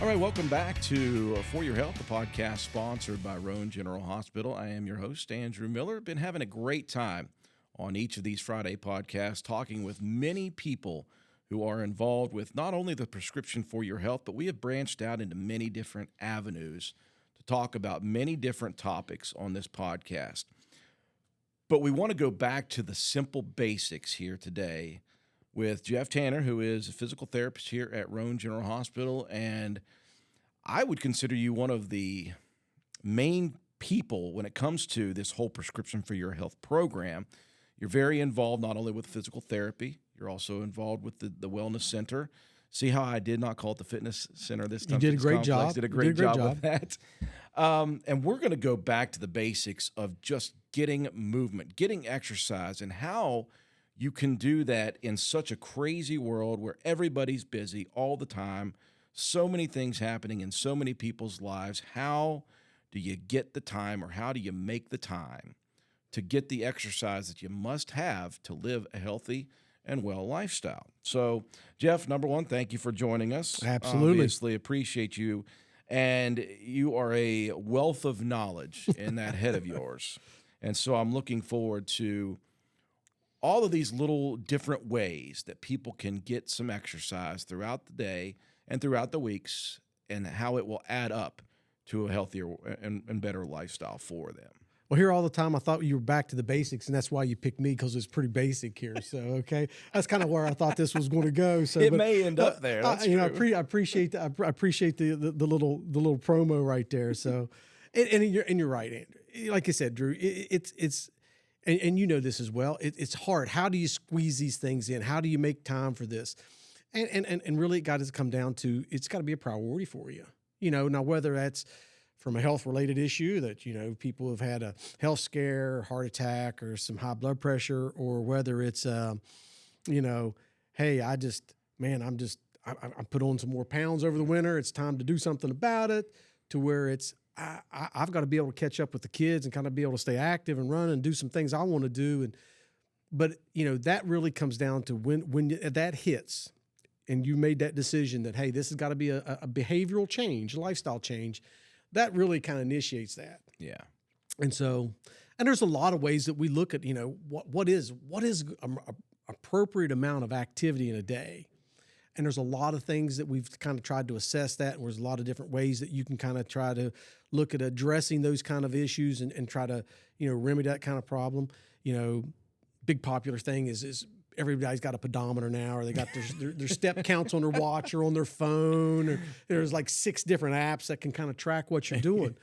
All right, welcome back to For Your Health, the podcast sponsored by Roane General Hospital. I am your host, Andrew Miller. Been having a great time on each of these Friday podcasts, talking with many people who are involved with not only the prescription for your health, but we have branched out into many different avenues to talk about many different topics on this podcast. But we want to go back to the simple basics here today with Jeff Tanner, who is a physical therapist here at Roane General Hospital. And I would consider you one of the main people when it comes to this whole prescription for your health program. You're very involved not only with physical therapy, you're also involved with the wellness center. See how I did not call it the fitness center this time? You did a great job. Did a great job with that. And we're going to go back to the basics of just getting movement, getting exercise, and how you can do that in such a crazy world where everybody's busy all the time, so many things happening in so many people's lives. How do you get the time, or how do you make the time to get the exercise that you must have to live a healthy and well lifestyle? So, Jeff, number one, thank you for joining us. Absolutely. Obviously appreciate you. And you are a wealth of knowledge in that head of yours. And so I'm looking forward to all of these little different ways that people can get some exercise throughout the day and throughout the weeks, and how it will add up to a healthier and better lifestyle for them. Well, here all the time, I thought you were back to the basics, and that's why you picked me, because it's pretty basic here. So, okay, that's kind of where I thought this was going to go. So it may end up there. That's true. I appreciate the little promo right there. So, and you're right, Andrew. Like I said, Drew, it's and you know this as well. It's hard. How do you squeeze these things in? How do you make time for this? And really, it got to come down to, it's got to be a priority for you. You know, now whether that's from a health-related issue that, you know, people have had a health scare, heart attack, or some high blood pressure, or whether it's, you know, hey, I put on some more pounds over the winter. It's time to do something about it, to where it's, I've got to be able to catch up with the kids and kind of be able to stay active and run and do some things I want to do. But you know, that really comes down to when that hits, and you made that decision that, hey, this has got to be a behavioral change, a lifestyle change. That really kind of initiates that. Yeah. And so, and there's a lot of ways that we look at, you know, what is a appropriate amount of activity in a day. And there's a lot of things that we've kind of tried to assess that. And there's a lot of different ways that you can kind of try to look at addressing those kind of issues and try to, you know, remedy that kind of problem. You know, big popular thing is everybody's got a pedometer now, or they got their step counts on their watch or on their phone, or there's like 6 different apps that can kind of track what you're doing.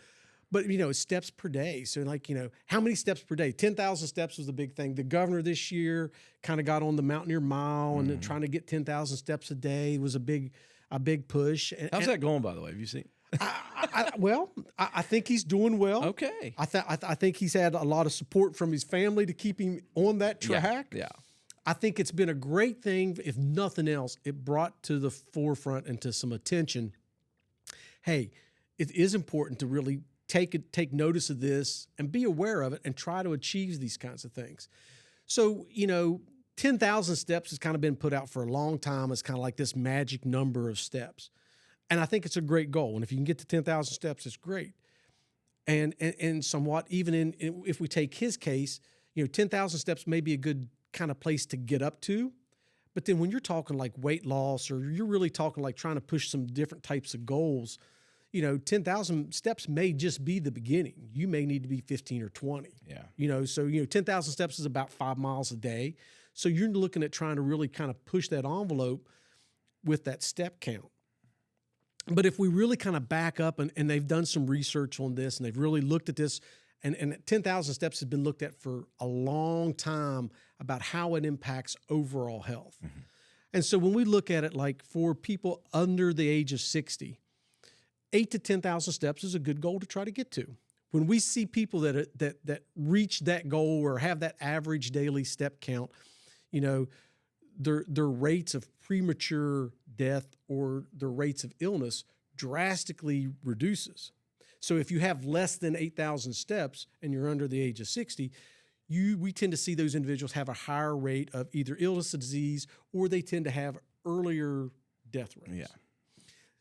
But, you know, steps per day. So, like, you know, how many steps per day? 10,000 steps was the big thing. The governor this year kind of got on the Mountaineer Mile, and trying to get 10,000 steps a day was a big push. How's that going, by the way? Have you seen? I think he's doing well. Okay. I think he's had a lot of support from his family to keep him on that track. Yeah. I think it's been a great thing. If nothing else, it brought to the forefront and to some attention, hey, it is important to really take notice of this and be aware of it and try to achieve these kinds of things. So, you know, 10,000 steps has kind of been put out for a long time as kind of like this magic number of steps. And I think it's a great goal. And if you can get to 10,000 steps, it's great. And somewhat, even if we take his case, you know, 10,000 steps may be a good kind of place to get up to. But then when you're talking like weight loss, or you're really talking like trying to push some different types of goals, you know, 10,000 steps may just be the beginning. You may need to be 15 or 20. Yeah. You know, so, you know, 10,000 steps is about 5 miles a day. So you're looking at trying to really kind of push that envelope with that step count. But if we really kind of back up, and they've done some research on this, and they've really looked at this, and 10,000 steps has been looked at for a long time about how it impacts overall health. Mm-hmm. And so when we look at it, like for people under the age of 60, 8 to 10,000 steps is a good goal to try to get to. When we see people that reach that goal or have that average daily step count, you know, their rates of premature death or their rates of illness drastically reduces. So if you have less than 8,000 steps and you're under the age of 60, we tend to see those individuals have a higher rate of either illness or disease, or they tend to have earlier death rates. Yeah.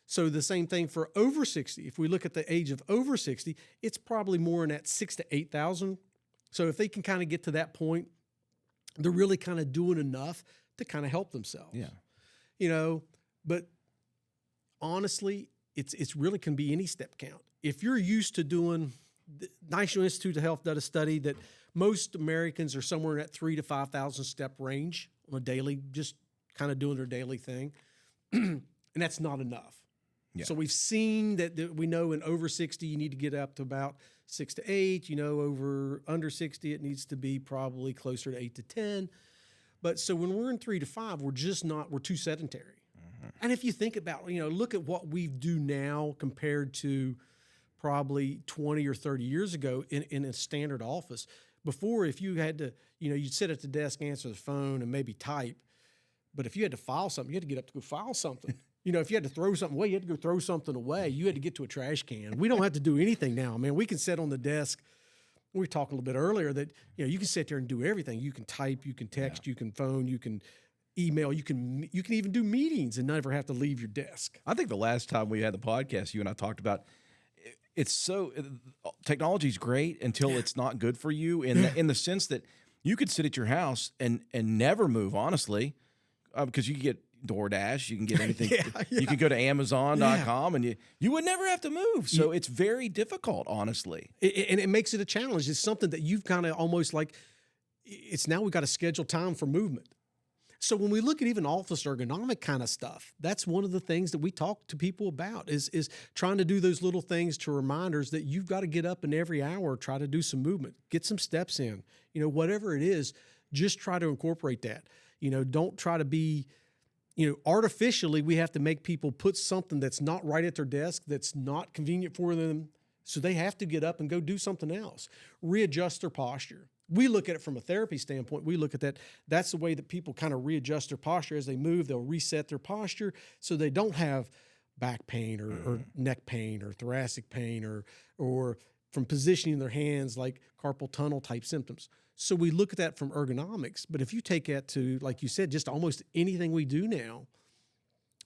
So the same thing for over 60. If we look at the age of over 60, it's probably more in that 6,000 to 8,000. So if they can kind of get to that point, they're really kind of doing enough to kind of help themselves. Yeah. You know, but honestly, it's really can be any step count. If you're used to doing, the National Institute of Health did a study that most Americans are somewhere in that 3,000 to 5,000 step range on a daily, just kind of doing their daily thing. And that's not enough. Yeah. So we've seen that we know in over 60, you need to get up to about 6 to 8. You know, under 60, it needs to be probably closer to 8 to 10. But so when we're in 3 to 5, we're too sedentary. Mm-hmm. And if you think about, look at what we do now compared to probably 20 or 30 years ago in a standard office. Before, if you had to, you'd sit at the desk, answer the phone, and maybe type. But if you had to file something, you had to get up to go file something. If you had to throw something away, you had to go throw something away. You had to get to a trash can. We don't have to do anything now, man. We can sit on the desk. We were talking a little bit earlier that, you can sit there and do everything. You can type, you can text, you can phone, you can email, you can even do meetings and never have to leave your desk. I think the last time we had the podcast, you and I talked about technology's great until it's not good for you in the sense that you could sit at your house and never move, honestly, because you get DoorDash, you can get anything. You can go to Amazon.com and you would never have to move. So it's very difficult, honestly. And it makes it a challenge. It's something that you've kind of almost like, it's now we've got to schedule time for movement. So when we look at even office ergonomic kind of stuff, that's one of the things that we talk to people about is trying to do those little things to reminders that you've got to get up and every hour, try to do some movement, get some steps in, whatever it is, just try to incorporate that. Don't try to be, artificially, we have to make people put something that's not right at their desk, that's not convenient for them. So they have to get up and go do something else, readjust their posture. We look at it from a therapy standpoint. We look at that. That's the way that people kind of readjust their posture as they move. They'll reset their posture so they don't have back pain or neck pain or thoracic pain or from positioning their hands like carpal tunnel type symptoms. So we look at that from ergonomics. But if you take that to, like you said, just almost anything we do now,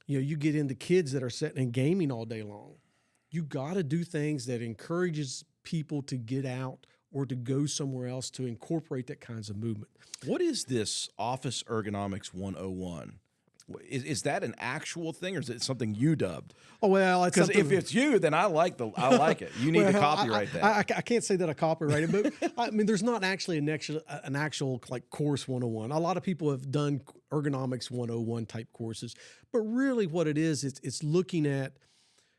you get into kids that are sitting and gaming all day long. You got to do things that encourages people to get out or to go somewhere else to incorporate that kinds of movement. What is this Office Ergonomics 101? Is that an actual thing, or is it something you dubbed? Oh, well, because if it's you, then I like it. You need to copyright that. I can't say that I copyright it, but I mean, there's not actually an actual like course 101. A lot of people have done ergonomics 101 type courses, but really what it is, it's looking at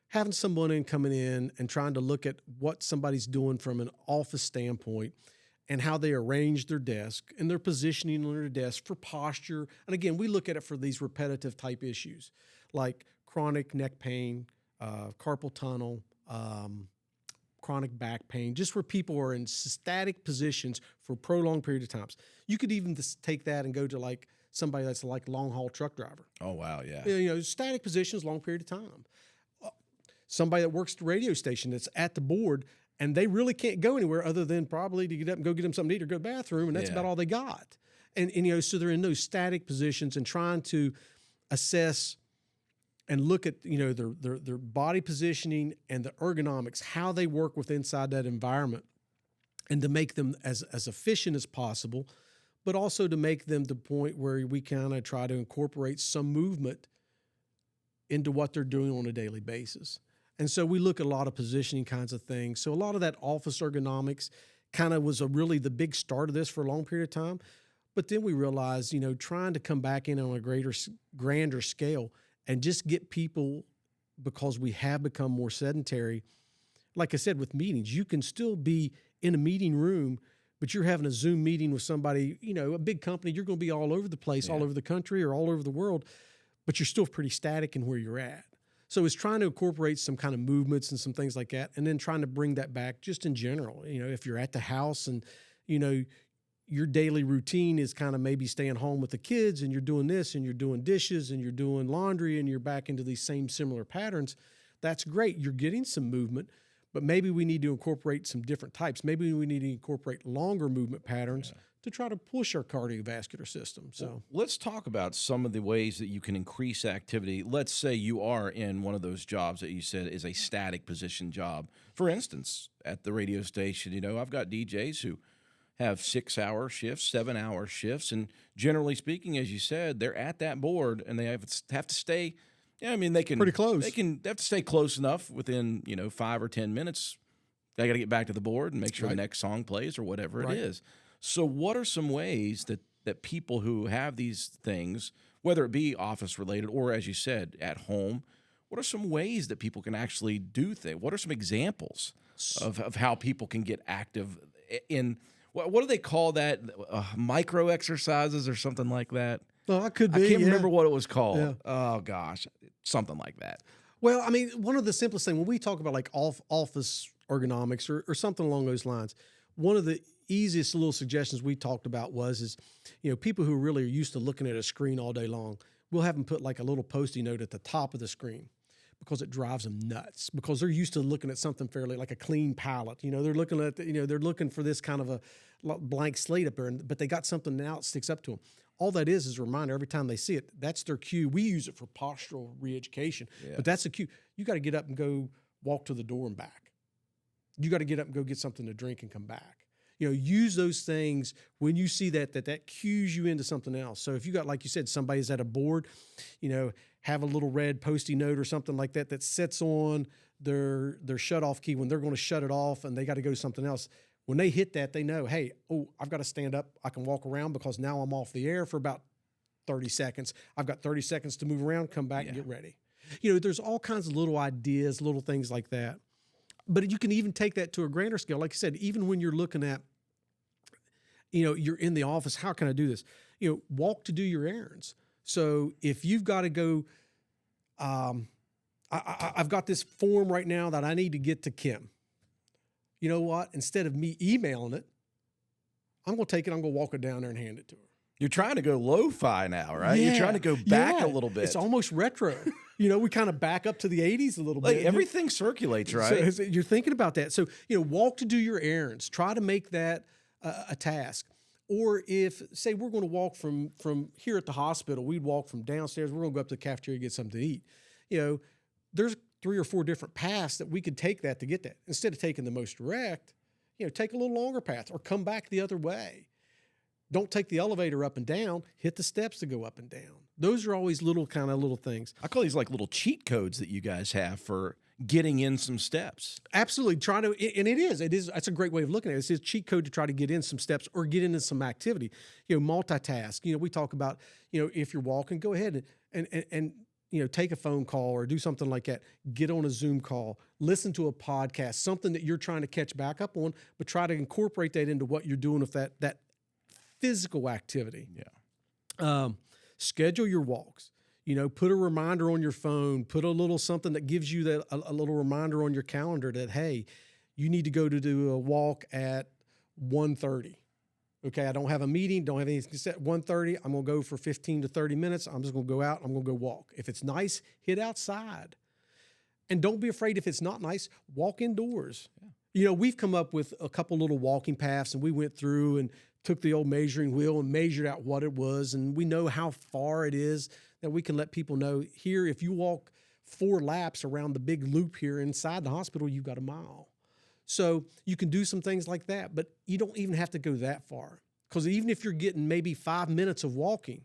having someone coming in and trying to look at what somebody's doing from an office standpoint and how they arrange their desk and their positioning on their desk for posture. And again, we look at it for these repetitive type issues like chronic neck pain, carpal tunnel, chronic back pain, just where people are in static positions for a prolonged period of times. You could even just take that and go to like somebody that's like long haul truck driver. Oh, wow. Yeah. Static positions, long period of time. Somebody that works at the radio station that's at the board and they really can't go anywhere other than probably to get up and go get them something to eat or go to the bathroom, and that's about all they got. And so they're in those static positions and trying to assess and look at their body positioning and the ergonomics, how they work with inside that environment, and to make them as efficient as possible, but also to make them to the point where we kind of try to incorporate some movement into what they're doing on a daily basis. And so we look at a lot of positioning kinds of things. So a lot of that office ergonomics kind of was really the big start of this for a long period of time. But then we realized, trying to come back in on a grander scale and just get people, because we have become more sedentary. Like I said, with meetings, you can still be in a meeting room, but you're having a Zoom meeting with somebody, a big company, you're going to be all over the place, all over the country or all over the world, but you're still pretty static in where you're at. So it's trying to incorporate some kind of movements and some things like that, and then trying to bring that back just in general. If you're at the house and, your daily routine is kind of maybe staying home with the kids and you're doing this and you're doing dishes and you're doing laundry and you're back into these same similar patterns, that's great. You're getting some movement, but maybe we need to incorporate some different types. Maybe we need to incorporate longer movement patterns to try to push our cardiovascular system. So let's talk about some of the ways that you can increase activity. Let's say you are in one of those jobs that you said is a static position job. For instance, at the radio station, I've got DJs who have 6-hour shifts, 7-hour shifts, and generally speaking, as you said, they're at that board and they have to stay. Yeah, I mean, they can pretty close. They have to stay close enough within 5 or 10 minutes. They got to get back to the board and make sure the next song plays or whatever it is. So what are some ways that people who have these things, whether it be office related or, as you said, at home, what are some ways that people can actually do things? What are some examples of how people can get active in, what do they call that? Micro exercises or something like that? Well, that could be. I can't remember what it was called. Yeah. Oh, gosh, something like that. Well, I mean, one of the simplest things, when we talk about like office ergonomics or something along those lines, one of the easiest little suggestions we talked about is people who really are used to looking at a screen all day long, we'll have them put like a little Post-it note at the top of the screen because it drives them nuts because they're used to looking at something fairly like a clean palette. They're looking at, they're looking for this kind of a blank slate up there, but they got something now that sticks up to them. All that is a reminder every time they see it. That's their cue. We use it for postural re-education, but that's a cue. You got to get up and go walk to the door and back. You got to get up and go get something to drink and come back. Use those things when you see that cues you into something else. So if you got, like you said, somebody's at a board, have a little red Post-it note or something like that sits on their shut-off key when they're going to shut it off and they got to go to something else. When they hit that, they know, hey, I've got to stand up. I can walk around because now I'm off the air for about 30 seconds. I've got 30 seconds to move around, come back and get ready. There's all kinds of little ideas, little things like that. But you can even take that to a grander scale. Like I said, even when you're looking at, you're in the office, how can I do this? Walk to do your errands. So if you've got to go, I've got this form right now that I need to get to Kim. You know what? Instead of me emailing it, I'm going to take it, I'm going to walk it down there and hand it to her. You're trying to go lo-fi now, right? Yeah, You're trying to go back a little bit. It's almost retro. We kind of back up to the 80s a little bit. Everything circulates, right? So you're thinking about that. So, walk to do your errands. Try to make that a task. Or if, say, we're going to walk from here at the hospital, we'd walk from downstairs, we're going to go up to the cafeteria and get something to eat. There's 3 or 4 different paths that we could take that to get that. Instead of taking the most direct, take a little longer path or come back the other way. Don't take the elevator up and down, hit the steps to go up and down. Those are always little things. I call these like little cheat codes that you guys have for getting in some steps. Absolutely. That's a great way of looking at it. It's a cheat code to try to get in some steps or get into some activity. Multitask. We talk about, if you're walking, go ahead and take a phone call or do something like that. Get on a Zoom call, listen to a podcast, something that you're trying to catch back up on, but try to incorporate that into what you're doing with that physical activity. Yeah. Schedule your walks. Put a reminder on your phone, put a little something that gives you a little reminder on your calendar that, hey, you need to go to do a walk at 1:30. Okay, I don't have a meeting, don't have anything set. 1:30, I'm going to go for 15 to 30 minutes. I'm just going to go out. I'm going to go walk. If it's nice, hit outside. And don't be afraid if it's not nice, walk indoors. Yeah. We've come up with a couple little walking paths, and we went through and took the old measuring wheel and measured out what it was, and we know how far it is that we can let people know here, if you walk 4 laps around the big loop here inside the hospital, you've got a mile. So you can do some things like that, but you don't even have to go that far. Because even if you're getting maybe 5 minutes of walking,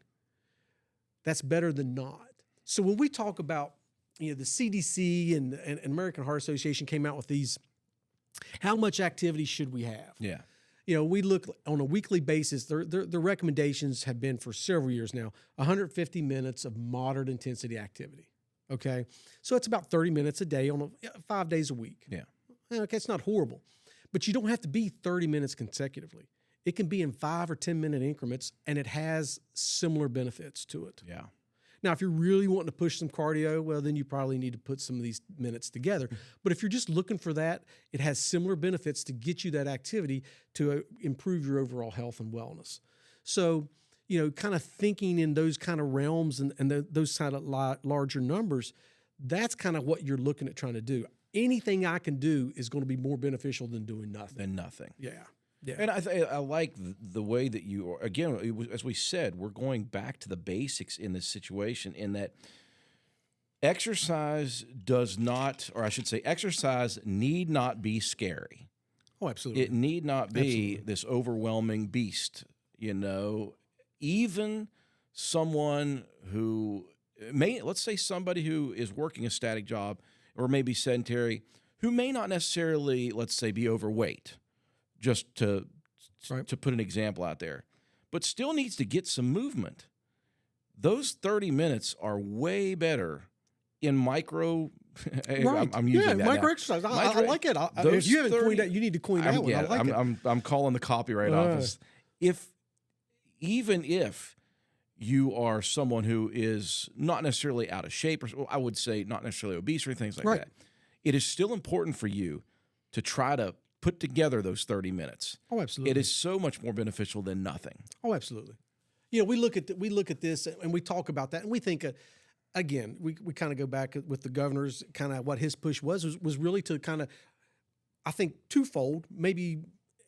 that's better than not. So when we talk about, the CDC and American Heart Association came out with these, how much activity should we have? Yeah. We look on a weekly basis, their recommendations have been for several years now, 150 minutes of moderate intensity activity. Okay. So it's about 30 minutes a day on 5 days a week. Yeah. Okay. It's not horrible, but you don't have to be 30 minutes consecutively. It can be in 5 or 10 minute increments, and it has similar benefits to it. Yeah. Now, if you're really wanting to push some cardio, well, then you probably need to put some of these minutes together. But if you're just looking for that, it has similar benefits to get you that activity to improve your overall health and wellness. So, kind of thinking in those kind of realms and those kind of larger numbers, that's kind of what you're looking at trying to do. Anything I can do is going to be more beneficial than doing nothing. Than nothing. Yeah. Yeah. And I like the way that you are. Again, as we said, we're going back to the basics in this situation, in that exercise does not, or I should say, exercise need not be scary. Oh, absolutely. It need not be Absolutely. this overwhelming beast. Even someone who let's say somebody who is working a static job or maybe sedentary, who may not necessarily, let's say, be overweight, just to Right. put an example out there, but still needs to get some movement. Those 30 minutes are way better in micro. Right. I'm using that micro now. exercise. I Micro- like it. those If you haven't 30 coined that, you need to coin that one. I like it. I'm calling the copyright office. Even if you are someone who is not necessarily out of shape, or I would say not necessarily obese or things like Right. that, it is still important for you to try to put together those 30 minutes. Oh, absolutely. It is so much more beneficial than nothing. Oh, absolutely. We look at this and we talk about that, and we think, again, we kind of go back with the governor's kind of what his push was really to kind of, I think, twofold, maybe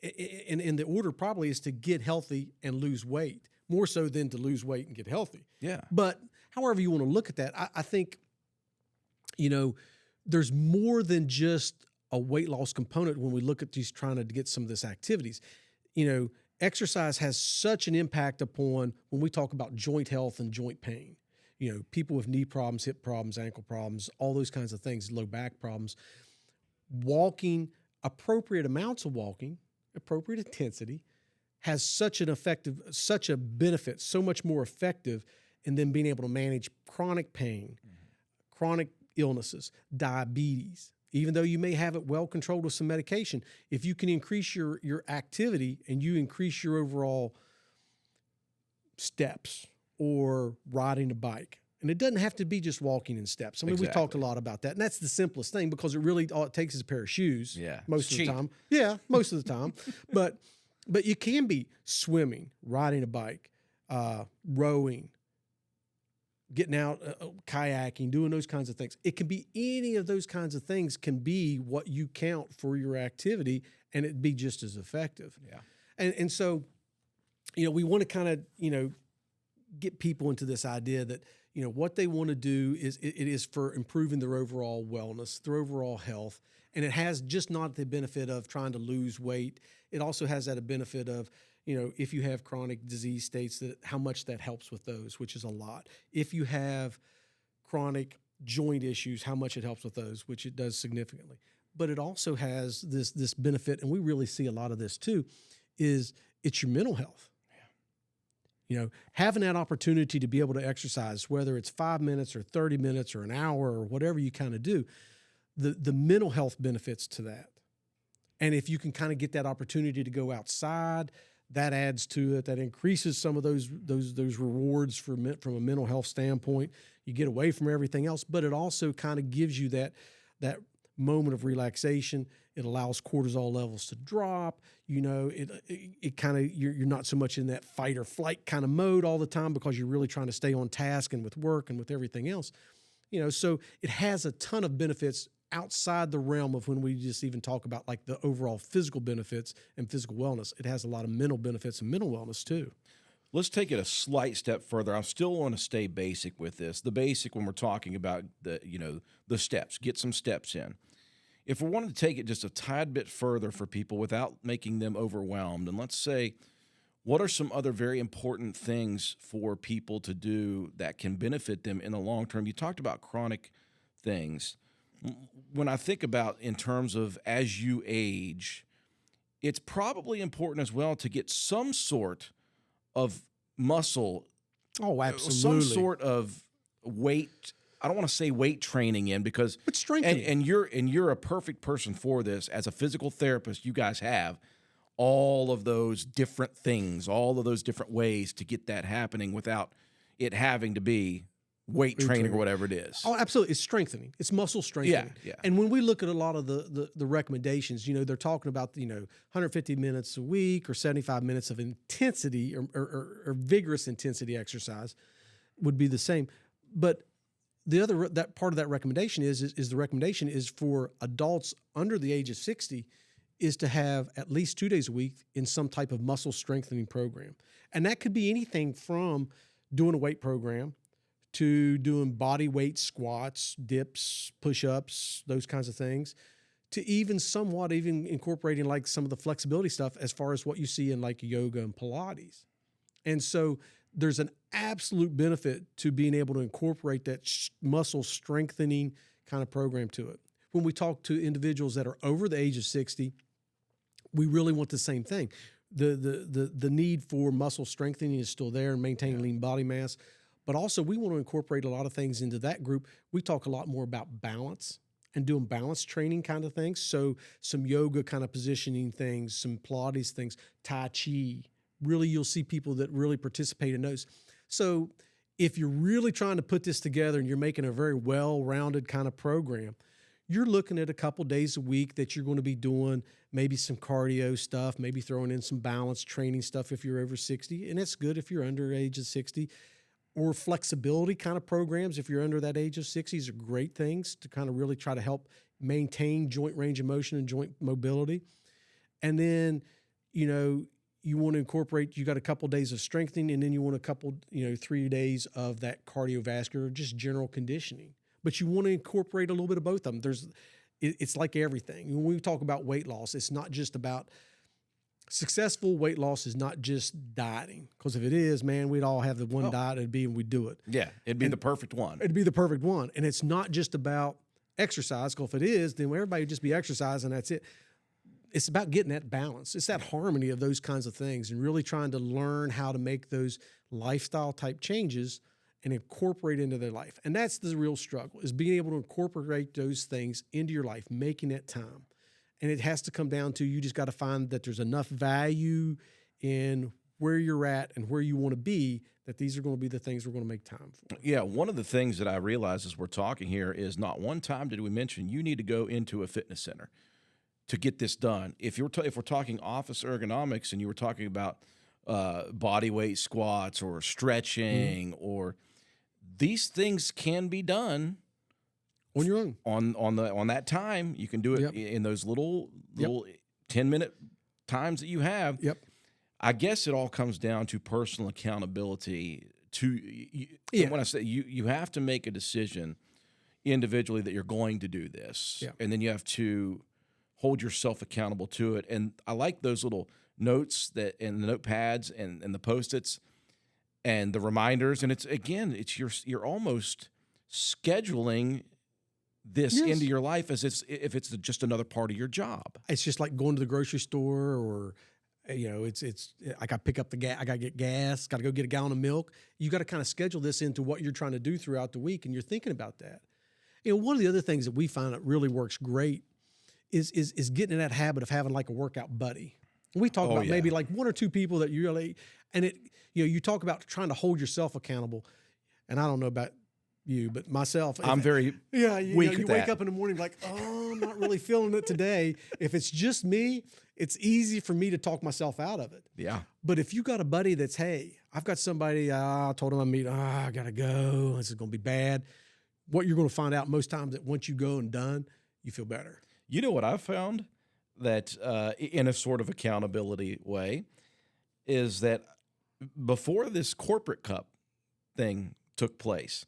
in the order probably is to get healthy and lose weight, more so than to lose weight and get healthy. Yeah. But however you want to look at that, I think, there's more than just a weight loss component when we look at these trying to get some of this activities. Exercise has such an impact upon when we talk about joint health and joint pain. People with knee problems, hip problems, ankle problems, all those kinds of things, low back problems. Walking, appropriate amounts of walking, appropriate intensity, has such a benefit, so much more effective in them being able to manage chronic pain, chronic illnesses, diabetes. Even though you may have it well controlled with some medication, if you can increase your activity and you increase your overall steps or riding a bike, and it doesn't have to be just walking and steps. I mean, we talked a lot about that, and that's the simplest thing because all it takes is a pair of shoes. Yeah, most of the time. Yeah, most of the time. But you can be swimming, riding a bike, rowing, getting out, kayaking, doing those kinds of things. It can be any of those kinds of things can be what you count for your activity, and it'd be just as effective. Yeah. And so, we want to kind of, get people into this idea that, what they want to do is it is for improving their overall wellness, their overall health. And it has just not the benefit of trying to lose weight. It also has that a benefit of, if you have chronic disease states, that how much that helps with those, which is a lot. If you have chronic joint issues, how much it helps with those, which it does significantly. But it also has this benefit, and we really see a lot of this too, is it's your mental health. Having that opportunity to be able to exercise, whether it's 5 minutes or 30 minutes or an hour or whatever you kind of do, the mental health benefits to that. And if you can kind of get that opportunity to go outside, that adds to it. That increases some of those rewards from a mental health standpoint. You get away from everything else, but it also kind of gives you that moment of relaxation. It allows cortisol levels to drop. It kind of you're not so much in that fight or flight kind of mode all the time because you're really trying to stay on task and with work and with everything else. So it has a ton of benefits outside the realm of when we just even talk about like the overall physical benefits and physical wellness. It has a lot of mental benefits and mental wellness too. Let's take it a slight step further. I still want to stay basic with this. The basic when we're talking about the steps, get some steps in. If we wanted to take it just a tad bit further for people without making them overwhelmed, and let's say, what are some other very important things for people to do that can benefit them in the long term? You talked about chronic things. When I think about in terms of as you age, it's probably important as well to get some sort of muscle. Oh, absolutely. Some sort of weight. I don't want to say weight training in because but strengthening. And you're a perfect person for this as a physical therapist. You guys have all of those different things, all of those different ways to get that happening without it having to be weight training or whatever it is. Oh, absolutely. It's strengthening. It's muscle strengthening. Yeah. And when we look at a lot of the recommendations, they're talking about, 150 minutes a week or 75 minutes of intensity or vigorous intensity exercise would be the same. But that part of that recommendation is the recommendation is for adults under the age of 60 is to have at least 2 days a week in some type of muscle strengthening program. And that could be anything from doing a weight program to doing body weight squats, dips, push-ups, those kinds of things, to even somewhat even incorporating like some of the flexibility stuff as far as what you see in like yoga and Pilates. And so there's an absolute benefit to being able to incorporate that muscle strengthening kind of program to it. When we talk to individuals that are over the age of 60, we really want the same thing. The need for muscle strengthening is still there and maintaining lean body mass. But also we want to incorporate a lot of things into that group. We talk a lot more about balance and doing balance training kind of things. So some yoga kind of positioning things, some Pilates things, Tai Chi. Really, you'll see people that really participate in those. So if you're really trying to put this together and you're making a very well-rounded kind of program, you're looking at a couple days a week that you're going to be doing maybe some cardio stuff, maybe throwing in some balance training stuff if you're over 60. And it's good if you're under age of 60. Or flexibility kind of programs, if you're under that age of 60, are great things to kind of really try to help maintain joint range of motion and joint mobility. And then, you want to incorporate, you got a couple days of strengthening, and then you want a couple, 3 days of that cardiovascular, just general conditioning. But you want to incorporate a little bit of both of them. It's like everything. When we talk about weight loss, it's not just about successful weight loss is not just dieting, because if it is, man, we'd all have the one diet it'd be and we'd do it. Yeah, it'd be the perfect one. It'd be the perfect one. And it's not just about exercise, because if it is, then everybody would just be exercising, that's it. It's about getting that balance. It's that harmony of those kinds of things and really trying to learn how to make those lifestyle type changes and incorporate into their life. And that's the real struggle, is being able to incorporate those things into your life, making that time. And it has to come down to, you just got to find that there's enough value in where you're at and where you want to be, that these are going to be the things we're going to make time for. Yeah, one of the things that I realize as we're talking here is not one time did we mention you need to go into a fitness center to get this done. If we're talking office ergonomics and you were talking about body weight squats or stretching, or these things can be done on your own, on that time. You can do it in those little 10-minute times that you have. Yep. I guess it all comes down to personal accountability. When I say you have to make a decision individually that you're going to do this, and then you have to hold yourself accountable to it. And I like those little notes and the notepads and the Post-its and the reminders. And it's you're almost scheduling this into your life as if it's just another part of your job. It's just like going to the grocery store, or it's I got to pick up the gas, I got to get gas, got to go get a gallon of milk. You got to kind of schedule this into what you're trying to do throughout the week, and you're thinking about that. One of the other things that we find that really works great is getting in that habit of having like a workout buddy. We talk about maybe like one or two people that you really, and you talk about trying to hold yourself accountable. And I don't know about you, but myself, I'm very weak you wake up in the morning like, oh, I'm not really feeling it today. If it's just me, it's easy for me to talk myself out of it. Yeah. But if you got a buddy that's, hey, I've got somebody, I told him I got to go, this is going to be bad. What you're going to find out most times, that once you go and done, you feel better. You know what I've found that in a sort of accountability way is that before this corporate cup thing took place,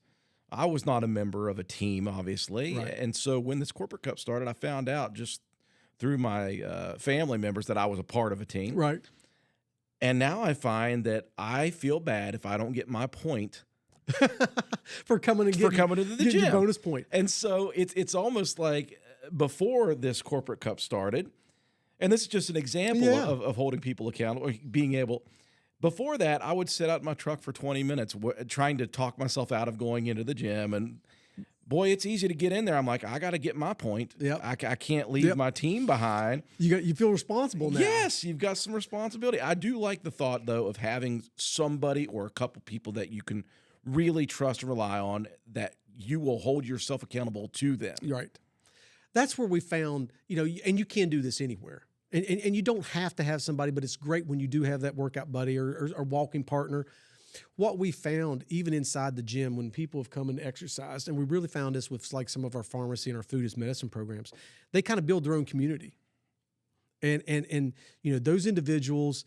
I was not a member of a team, obviously. Right. And so when this corporate cup started, I found out just through my family members that I was a part of a team. Right. And now I find that I feel bad if I don't get my point for coming to the gym. Your bonus point. And so it's almost like before this corporate cup started, and this is just an example of holding people accountable, or being able. Before that, I would sit out in my truck for 20 minutes trying to talk myself out of going into the gym. And boy, it's easy to get in there. I'm like, I got to get my point. Yep. I can't leave my team behind. You feel responsible now. Yes, you've got some responsibility. I do like the thought, though, of having somebody or a couple people that you can really trust and rely on, that you will hold yourself accountable to them. Right. That's where we found, and you can do this anywhere. And you don't have to have somebody, but it's great when you do have that workout buddy or walking partner. What we found, even inside the gym, when people have come and exercised, and we really found this with like some of our pharmacy and our food as medicine programs, they kind of build their own community. And those individuals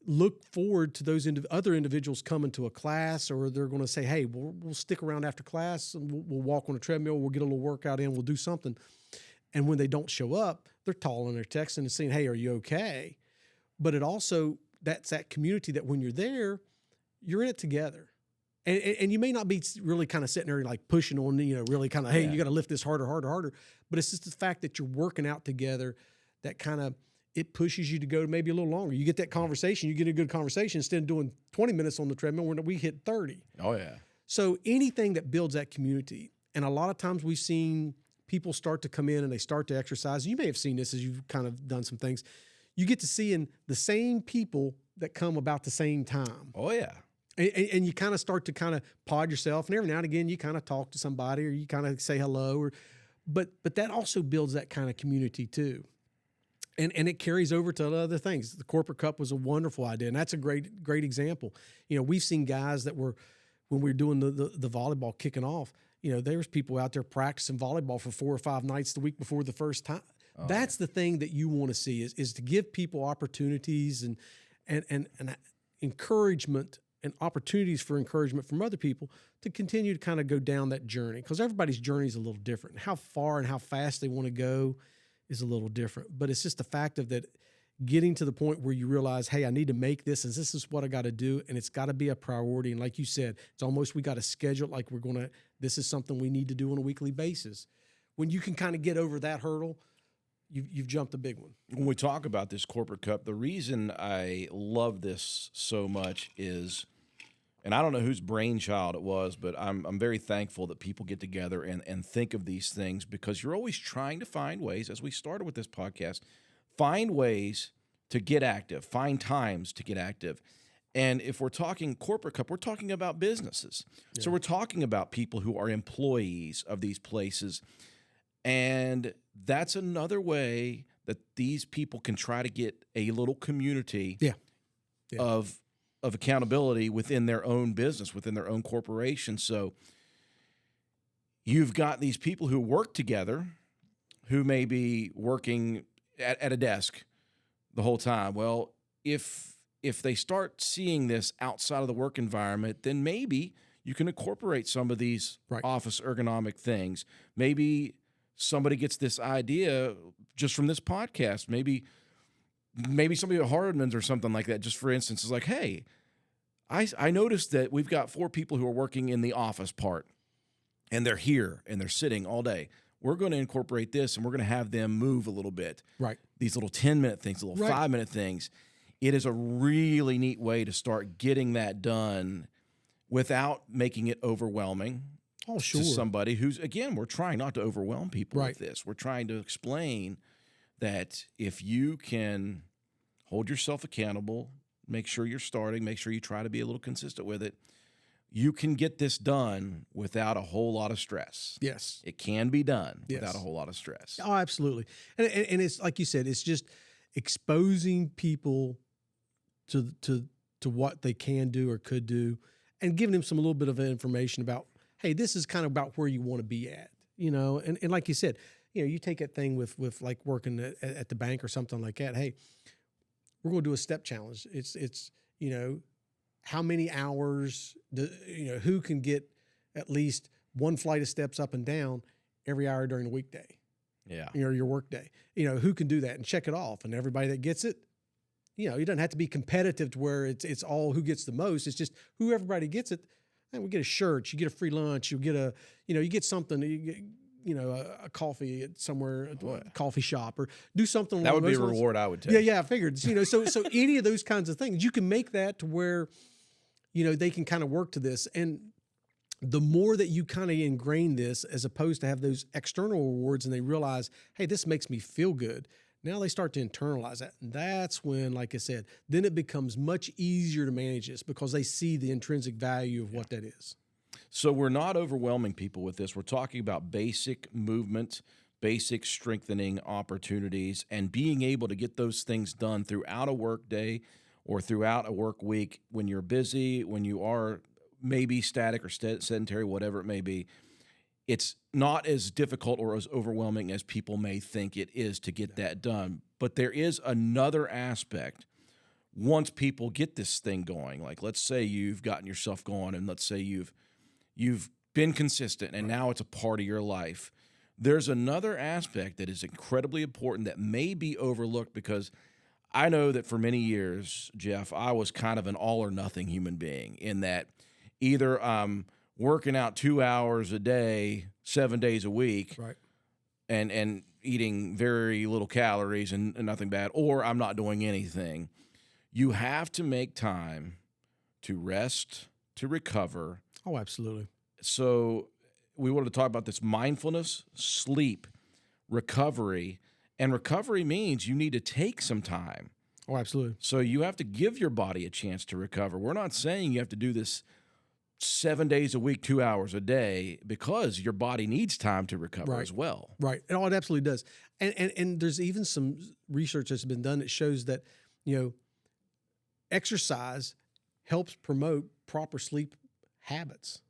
look forward to those other individuals coming to a class, or they're going to say, hey, we'll stick around after class and we'll walk on a treadmill, we'll get a little workout in, we'll do something. And when they don't show up, they're calling or texting and saying, hey, are you okay? But it also, that's that community that when you're there, you're in it together. And you may not be really kind of sitting there like pushing on, really kind of, hey, you got to lift this harder. But it's just the fact that you're working out together that kind of, it pushes you to go maybe a little longer. You get that conversation, you get a good conversation instead of doing 20 minutes on the treadmill when we hit 30. Oh, yeah. So anything that builds that community, and a lot of times we've seen people start to come in and they start to exercise. You may have seen this as you've kind of done some things. You get to seeing the same people that come about the same time. Oh, yeah. And you kind of start to kind of pod yourself, and every now and again you kind of talk to somebody or you kind of say hello, but that also builds that kind of community too. And it carries over to other things. The corporate cup was a wonderful idea, and that's a great example. We've seen guys that were, when we were doing the volleyball kicking off, there's people out there practicing volleyball for 4 or 5 nights the week before the first time. Oh, that's the thing that you want to see is to give people opportunities and encouragement and opportunities for encouragement from other people to continue to kind of go down that journey, because everybody's journey is a little different. And how far and how fast they want to go is a little different. But it's just the fact of that getting to the point where you realize, hey, I need to make this, and this is what I got to do, and it's got to be a priority. And like you said, it's almost we got to schedule it like this is something we need to do on a weekly basis. When you can kind of get over that hurdle, you've jumped a big one. When we talk about this corporate cup, the reason I love this so much is, and I don't know whose brainchild it was, but I'm very thankful that people get together and think of these things, because you're always trying to find ways, as we started with this podcast, find ways to get active, find times to get active. And if we're talking corporate cup, we're talking about businesses. Yeah. So we're talking about people who are employees of these places. And that's another way that these people can try to get a little community of accountability within their own business, within their own corporation. So you've got these people who work together who may be working at a desk the whole time. Well, if they start seeing this outside of the work environment, then maybe you can incorporate some of these office ergonomic things. Maybe somebody gets this idea just from this podcast. Maybe somebody at Hardman's or something like that, just for instance, is like, hey, I noticed that we've got 4 people who are working in the office part, and they're here and they're sitting all day. We're going to incorporate this, and we're going to have them move a little bit. Right. These little 10-minute things, little 5-minute things. It is a really neat way to start getting that done without making it overwhelming. Oh, sure. To somebody who's, again, we're trying not to overwhelm people with this. We're trying to explain that if you can hold yourself accountable, make sure you're starting, make sure you try to be a little consistent with it, you can get this done without a whole lot of stress. Yes. It can be done without a whole lot of stress. Oh, absolutely. And it's like you said, it's just exposing people to what they can do or could do, and giving them some little bit of information about, hey, this is kind of about where you want to be at, and like you said, you take that thing with like working at the bank or something like that. Hey, we're going to do a step challenge. It's how many hours, who can get at least one flight of steps up and down every hour during the weekday. Yeah. Your work day. Who can do that and check it off. And everybody that gets it, it doesn't have to be competitive to where it's all who gets the most. It's just who everybody gets it. And we get a shirt, you get a free lunch, you get you get something, you get, a coffee at somewhere, a coffee shop, or do something. That would be a reward I would take. Yeah, I figured. So any of those kinds of things, you can make that to where, they can kind of work to this. And the more that you kind of ingrain this, as opposed to have those external rewards, and they realize, hey, this makes me feel good. Now they start to internalize that. And that's when, like I said, then it becomes much easier to manage this, because they see the intrinsic value of what that is. So we're not overwhelming people with this. We're talking about basic movement, basic strengthening opportunities, and being able to get those things done throughout a work day or throughout a work week when you're busy, when you are maybe static or sedentary, whatever it may be. it's not as difficult or as overwhelming as people may think it is to get that done. But there is another aspect once people get this thing going. Like, let's say you've gotten yourself going, and let's say you've been consistent, and now it's a part of your life. There's another aspect that is incredibly important that may be overlooked, because I know that for many years, Jeff, I was kind of an all or nothing human being, in that either I'm working out 2 hours a day, 7 days a week, Right. and eating very little calories and nothing bad, or I'm not doing anything. You have to make time to rest, to recover. Oh, absolutely. So we wanted to talk about this: mindfulness, sleep, recovery. And recovery means you need to take some time. Oh, absolutely. So you have to give your body a chance to recover. We're not saying you have to do this 7 days a week, 2 hours a day, because your body needs time to recover Right. as well. Right. And it absolutely does. And there's even some research that's been done that shows that, exercise helps promote proper sleep habits.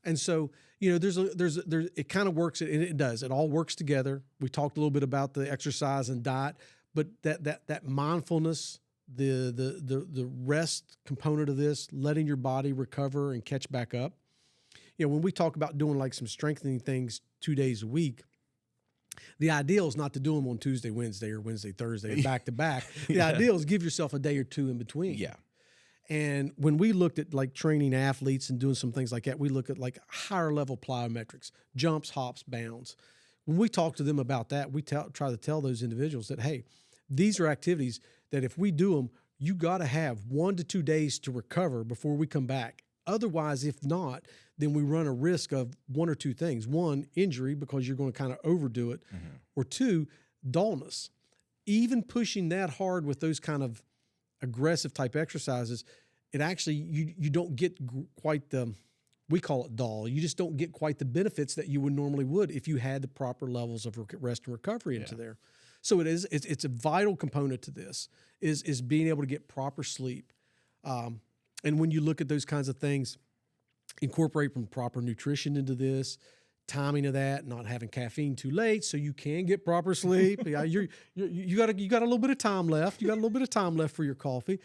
And so, there's it kind of works, and it does. It all works together. We talked a little bit about the exercise and diet, but that mindfulness, the rest component of this, letting your body recover and catch back up. When we talk about doing like some strengthening things 2 days a week, the ideal is not to do them on Tuesday, Wednesday, or Wednesday, Thursday, back to back. The ideal is give yourself a day or two in between. Yeah. And when we looked at like training athletes and doing some things like that, we look at like higher level plyometrics, jumps, hops, bounds. When we talk to them about that, we try to tell those individuals that, hey, these are activities that if we do them, you got to have 1 to 2 days to recover before we come back. Otherwise, if not, then we run a risk of one or two things. One, injury, because you're going to kind of overdo it. Mm-hmm. Or two, dullness. Even pushing that hard with those kind of aggressive type exercises, it actually, you don't get quite the, we call it dull. You just don't get quite the benefits that you would normally would if you had the proper levels of rest and recovery into there. So it's a vital component to this is being able to get proper sleep. And when you look at those kinds of things, incorporate from proper nutrition into this, timing of that, not having caffeine too late so you can get proper sleep. Yeah, you got a little bit of time left. You got a little bit of time left for your coffee.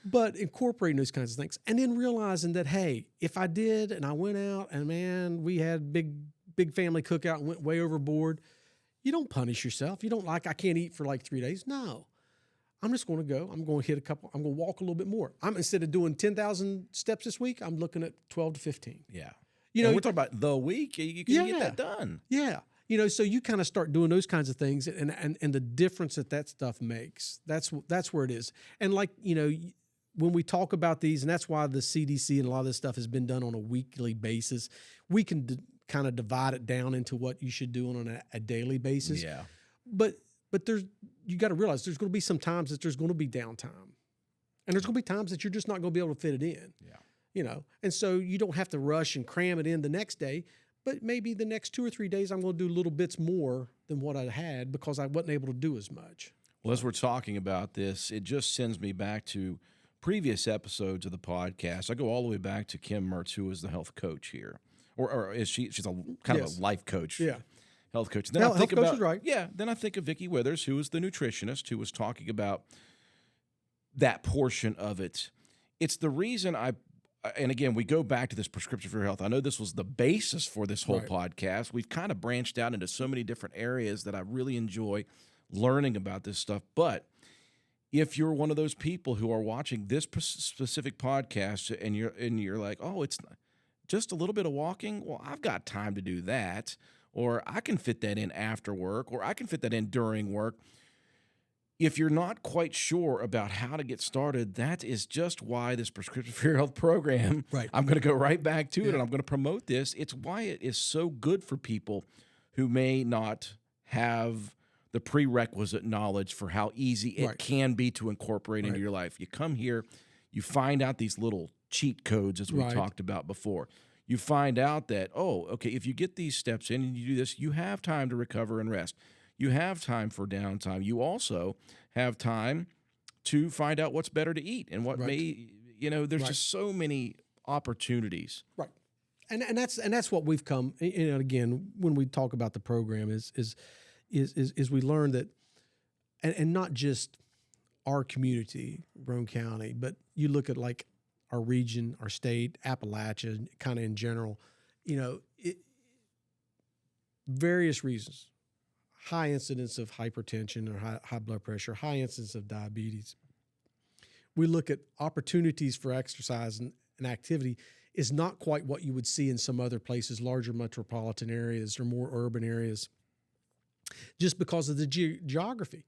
But incorporating those kinds of things, and then realizing that, hey, if I did and I went out and man, we had big family cookout and went way overboard, you don't punish yourself. You don't I can't eat for like 3 days. No. I'm just going to go. I'm going to hit I'm going to walk a little bit more. Instead of doing 10,000 steps this week, I'm looking at 12 to 15. Yeah. We're talking about the week. You can get that done. Yeah. So you kind of start doing those kinds of things, and the difference that stuff makes. That's where it is. And like, when we talk about these, and that's why the CDC and a lot of this stuff has been done on a weekly basis, we can kind of divide it down into what you should do on a daily basis. Yeah. But you got to realize there's going to be some times that there's going to be downtime, and there's going to be times that you're just not going to be able to fit it in. Yeah. And so you don't have to rush and cram it in the next day, but maybe the next 2 or 3 days I'm going to do little bits more than what I had because I wasn't able to do as much. Well, as we're talking about this, it just sends me back to previous episodes of the podcast. I go all the way back to Kim Mertz, who is the health coach here, or is she's a kind of a life coach. Yeah. Health coach. Then I think about, is right. Yeah. Then I think of Vicki Withers, who is the nutritionist, who was talking about that portion of it. It's the reason and again, we go back to this prescription for your health. I know this was the basis for this whole podcast. We've kind of branched out into so many different areas that I really enjoy learning about this stuff. But if you're one of those people who are watching this specific podcast and you're like, oh, it's just a little bit of walking, well, I've got time to do that. Or I can fit that in after work, or I can fit that in during work. If you're not quite sure about how to get started, that is just why this Prescription for Your Health program, I'm going to go right back to it, and I'm going to promote this. It's why it is so good for people who may not have the prerequisite knowledge for how easy it can be to incorporate into your life. You come here, you find out these little cheat codes, as we talked about before. You find out that, oh, okay, if you get these steps in and you do this, you have time to recover and rest. You have time for downtime. You also have time to find out what's better to eat and what may, there's just so many opportunities. Right. And that's what we've come. And again, when we talk about the program, is we learn that, and not just our community, Roane County, but you look at like our region, our state, Appalachia, kind of in general, various reasons, high incidence of hypertension or high blood pressure, high incidence of diabetes. We look at opportunities for exercise and activity is not quite what you would see in some other places, larger metropolitan areas or more urban areas, just because of the geography.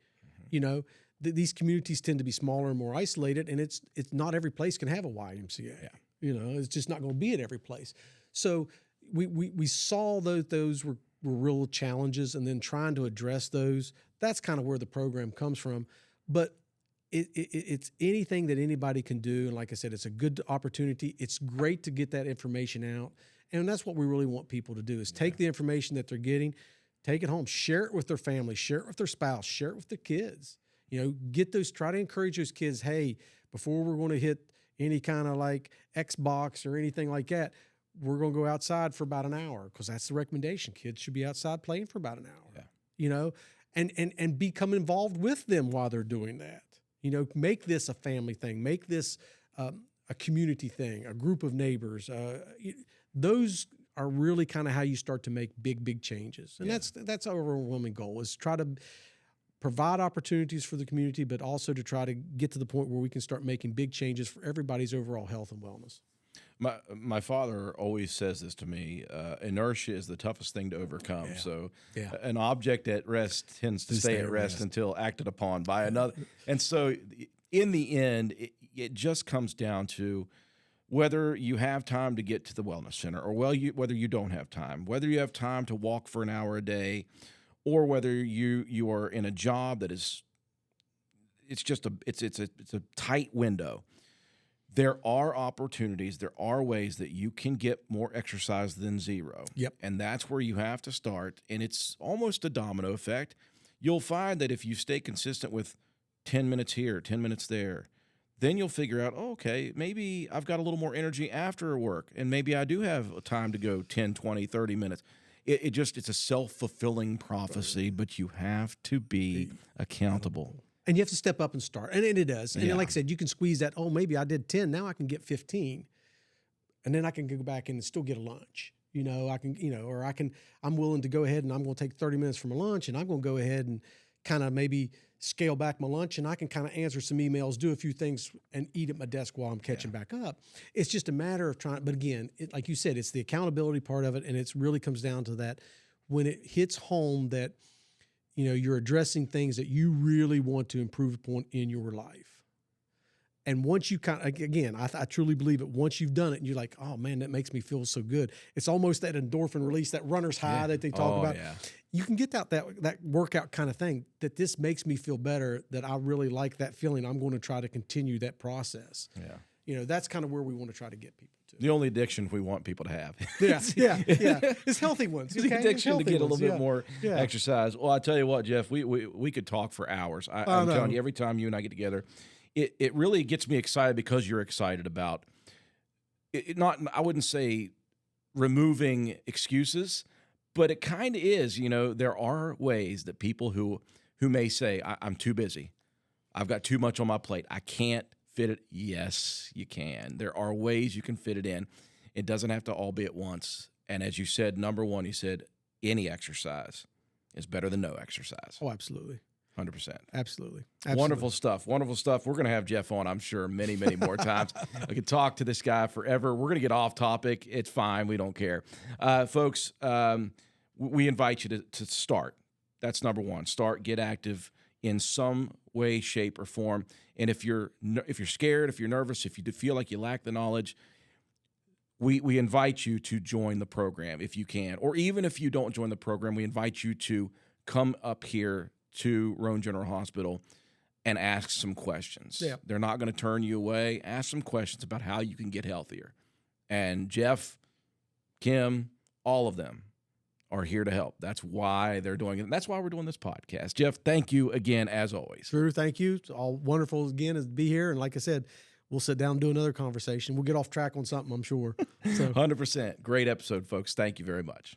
These communities tend to be smaller and more isolated, and it's not every place can have a YMCA. Yeah. It's just not going to be at every place. So we saw those were real challenges, and then trying to address those. That's kind of where the program comes from. But it's anything that anybody can do, and like I said, it's a good opportunity. It's great to get that information out, and that's what we really want people to do: is take the information that they're getting, take it home, share it with their family, share it with their spouse, share it with their kids. Try to encourage those kids. Hey, before we're going to hit any kind of like Xbox or anything like that, we're going to go outside for about an hour, because that's the recommendation. Kids should be outside playing for about an hour. Yeah. And become involved with them while they're doing that. Make this a family thing. Make this a community thing, a group of neighbors. Those are really kind of how you start to make big changes. And that's our overwhelming goal, is try to provide opportunities for the community, but also to try to get to the point where we can start making big changes for everybody's overall health and wellness. My father always says this to me: inertia is the toughest thing to overcome. Yeah. So, an object at rest tends to stay at rest until acted upon by another. And so, in the end, it just comes down to whether you have time to get to the wellness center, or whether you don't have time, whether you have time to walk for an hour a day, or whether you are in a job that is, it's a tight window. There are opportunities, there are ways that you can get more exercise than zero. Yep. And that's where you have to start. And it's almost a domino effect. You'll find that if you stay consistent with 10 minutes here, 10 minutes there, then you'll figure out, okay, maybe I've got a little more energy after work, and maybe I do have time to go 10, 20, 30 minutes. It's a self-fulfilling prophecy, but you have to be accountable. And you have to step up and start. And it does. And like I said, you can squeeze that, maybe I did 10, now I can get 15. And then I can go back and still get a lunch. I'm willing to go ahead and I'm going to take 30 minutes from a lunch, and I'm going to go ahead and kind of maybe scale back my lunch, and I can kind of answer some emails, do a few things, and eat at my desk while I'm catching back up. It's just a matter of trying. But again, like you said, it's the accountability part of it, and it really comes down to that when it hits home that you're addressing things that you really want to improve upon in your life. And once you I truly believe it. Once you've done it and you're like, oh man, that makes me feel so good. It's almost that endorphin release, that runner's high that they talk about. Yeah. You can get that workout kind of thing, that this makes me feel better, that I really like that feeling. I'm going to try to continue that process. Yeah. That's kind of where we want to try to get people to. The only addiction we want people to have. Yeah. It's healthy ones. The addiction to get a little bit more exercise. Well, I tell you what, Jeff, we could talk for hours. I'm telling you, every time you and I get together, it really gets me excited, because you're excited about it. I wouldn't say removing excuses, but it kind of is. There are ways that people who may say, I'm too busy, I've got too much on my plate, I can't fit it. Yes, you can. There are ways you can fit it in. It doesn't have to all be at once. And as you said, number one, you said any exercise is better than no exercise. Oh, absolutely. 100%. Absolutely. Wonderful stuff. Wonderful stuff. We're going to have Jeff on, I'm sure, many, many more times. I could talk to this guy forever. We're going to get off topic. It's fine. We don't care. Folks, we invite you to start. That's number one. Start, get active in some way, shape, or form. And if you're scared, if you're nervous, if you feel like you lack the knowledge, we invite you to join the program if you can. Or even if you don't join the program, we invite you to come up here to Roane General Hospital and ask some questions. Yeah. They're not going to turn you away. Ask some questions about how you can get healthier. And Jeff, Kim, all of them are here to help. That's why they're doing it. And that's why we're doing this podcast. Jeff, thank you again, as always. Drew, thank you. It's all wonderful again to be here. And like I said, we'll sit down and do another conversation. We'll get off track on something, I'm sure. So 100%. Great episode, folks. Thank you very much.